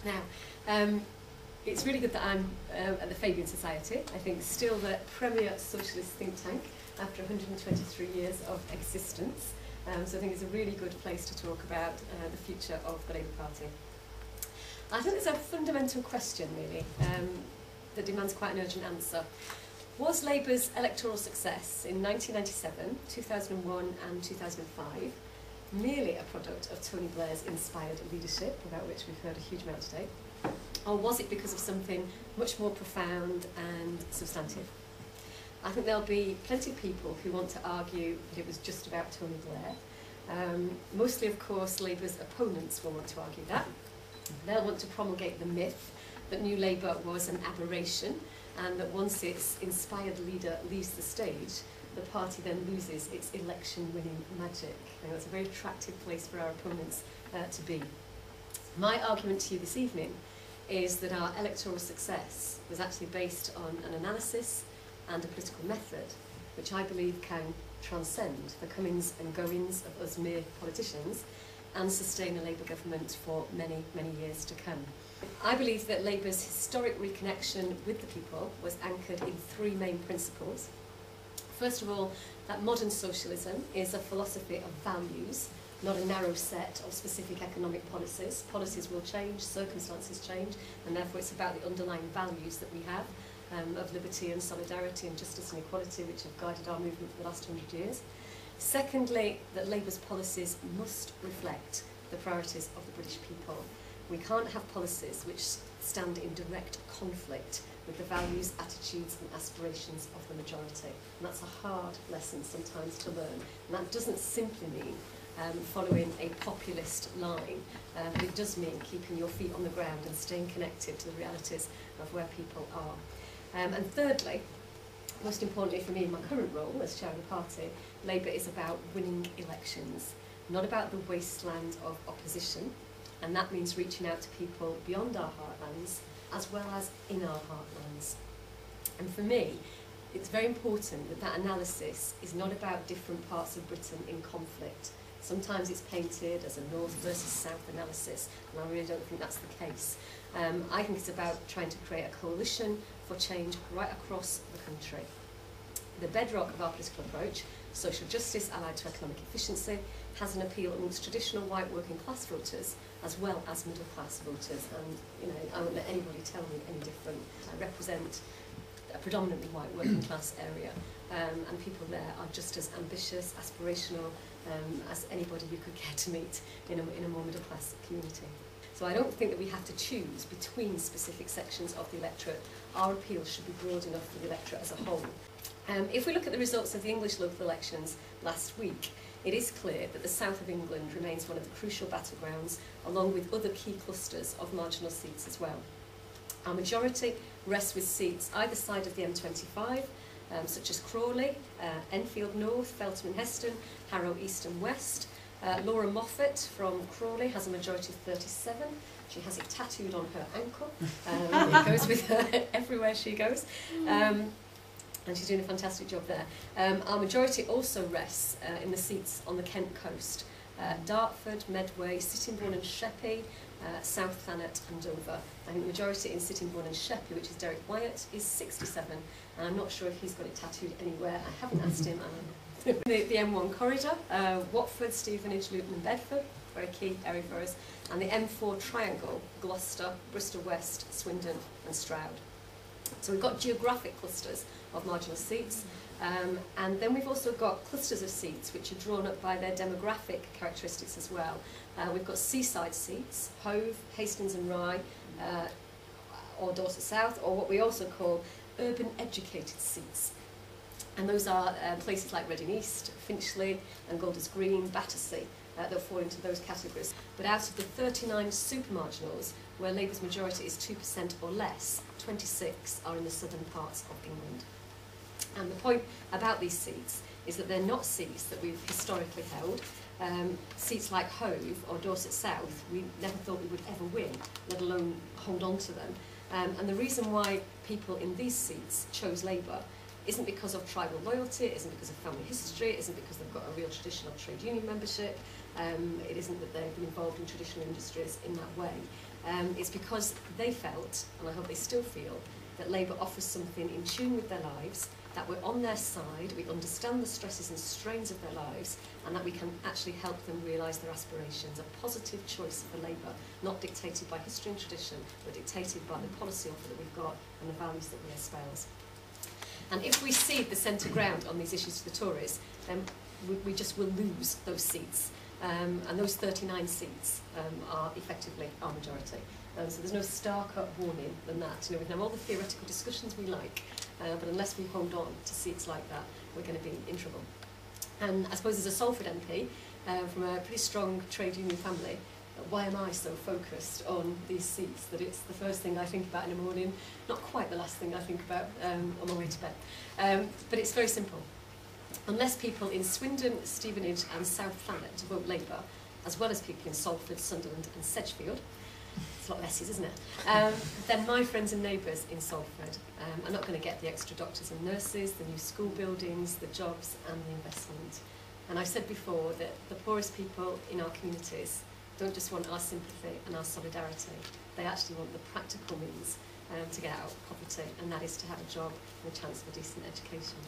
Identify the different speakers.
Speaker 1: Now, it's really good that I'm at the Fabian Society. I think still the premier socialist think tank after 123 years of existence. So I think it's a really good place to talk about the future of the Labour Party. I think there's a fundamental question, really, that demands quite an urgent answer. Was Labour's electoral success in 1997, 2001 and 2005 merely a product of Tony Blair's inspired leadership, about which we've heard a huge amount today, or was it because of something much more profound and substantive? I think there'll be plenty of people who want to argue that it was just about Tony Blair. Mostly, of course, Labour's opponents will want to argue that. They'll want to promulgate the myth that New Labour was an aberration, and that once its inspired leader leaves the stage, the party then loses its election-winning magic. And that's a very attractive place for our opponents to be. My argument to you this evening is that our electoral success was actually based on an analysis and a political method which I believe can transcend the comings and goings of us mere politicians and sustain a Labour government for many, many years to come. I believe that Labour's historic reconnection with the people was anchored in three main principles. First of all, that modern socialism is a philosophy of values, not a narrow set of specific economic policies. Policies will change, circumstances change, and therefore it's about the underlying values that we have of liberty and solidarity and justice and equality, which have guided our movement for the last 100 years. Secondly, that Labour's policies must reflect the priorities of the British people. We can't have policies which stand in direct conflict with the values, attitudes and aspirations of the majority. And that's a hard lesson sometimes to learn. And that doesn't simply mean following a populist line, but it does mean keeping your feet on the ground and staying connected to the realities of where people are. And thirdly, most importantly for me in my current role as chair of the party, Labour is about winning elections, not about the wasteland of opposition, and that means reaching out to people beyond our heartlands as well as in our heartlands. And for me, it's very important that that analysis is not about different parts of Britain in conflict. Sometimes it's painted as a north versus south analysis, and I really don't think that's the case. I think it's about trying to create a coalition for change right across the country. The bedrock of our political approach, social justice allied to economic efficiency, has an appeal amongst traditional white working class voters as well as middle class voters. And I won't let anybody tell me any different. I represent a predominantly white working class area, and people there are just as ambitious, aspirational as anybody you could care to meet in a more middle class community. So I don't think that we have to choose between specific sections of the electorate. Our appeal should be broad enough for the electorate as a whole. If we look at the results of the English local elections last week, it is clear that the south of England remains one of the crucial battlegrounds, along with other key clusters of marginal seats as well. Our majority rests with seats either side of the M25, such as Crawley, Enfield North, Feltham and Heston, Harrow East and West. Laura Moffat from Crawley has a majority of 37. She has it tattooed on her ankle. It goes with her everywhere she goes. And she's doing a fantastic job there. Our majority also rests in the seats on the Kent coast. Dartford, Medway, Sittingbourne and Sheppey, South Thanet and Dover. I think the majority in Sittingbourne and Sheppey, which is Derek Wyatt, is 67. And I'm not sure if he's got it tattooed anywhere. I haven't asked him. The M1 corridor, Watford, Stevenage, Luton and Bedford, very key area for us. And the M4 triangle, Gloucester, Bristol West, Swindon and Stroud. So we've got geographic clusters of marginal seats, and then we've also got clusters of seats which are drawn up by their demographic characteristics as well. We've got seaside seats, Hove, Hastings and Rye, or Dorset South, or what we also call urban educated seats. And those are places like Reading East, Finchley and Golders Green, Battersea, that fall into those categories. But out of the 39 super marginals, where Labour's majority is 2% or less, 26 are in the southern parts of England. And the point about these seats is that they're not seats that we've historically held. Seats like Hove or Dorset South, we never thought we would ever win, let alone hold on to them. And the reason why people in these seats chose Labour isn't because of tribal loyalty, it isn't because of family history, it isn't because they've got a real tradition of trade union membership, it isn't that they've been involved in traditional industries in that way. It's because they felt, and I hope they still feel, that Labour offers something in tune with their lives, that we're on their side, we understand the stresses and strains of their lives, and that we can actually help them realise their aspirations. A positive choice for Labour, not dictated by history and tradition, but dictated by the policy offer that we've got and the values that we espouse. And if we cede the centre ground on these issues to the Tories, then we just will lose those seats. And those 39 seats are effectively our majority. So there's no starker warning than that. You know, we can have all the theoretical discussions we like, but unless we hold on to seats like that, we're going to be in trouble. And I suppose as a Salford MP, from a pretty strong trade union family, why am I so focused on these seats that it's the first thing I think about in the morning, not quite the last thing I think about on my way to bed. But it's very simple. Unless people in Swindon, Stevenage and South Thanet vote Labour, as well as people in Salford, Sunderland and Sedgefield, it's a lot of S's, isn't it? Then my friends and neighbours in Salford are not going to get the extra doctors and nurses, the new school buildings, the jobs and the investment. And I've said before that the poorest people in our communities don't just want our sympathy and our solidarity, they actually want the practical means to get out of poverty, and that is to have a job and a chance for decent education.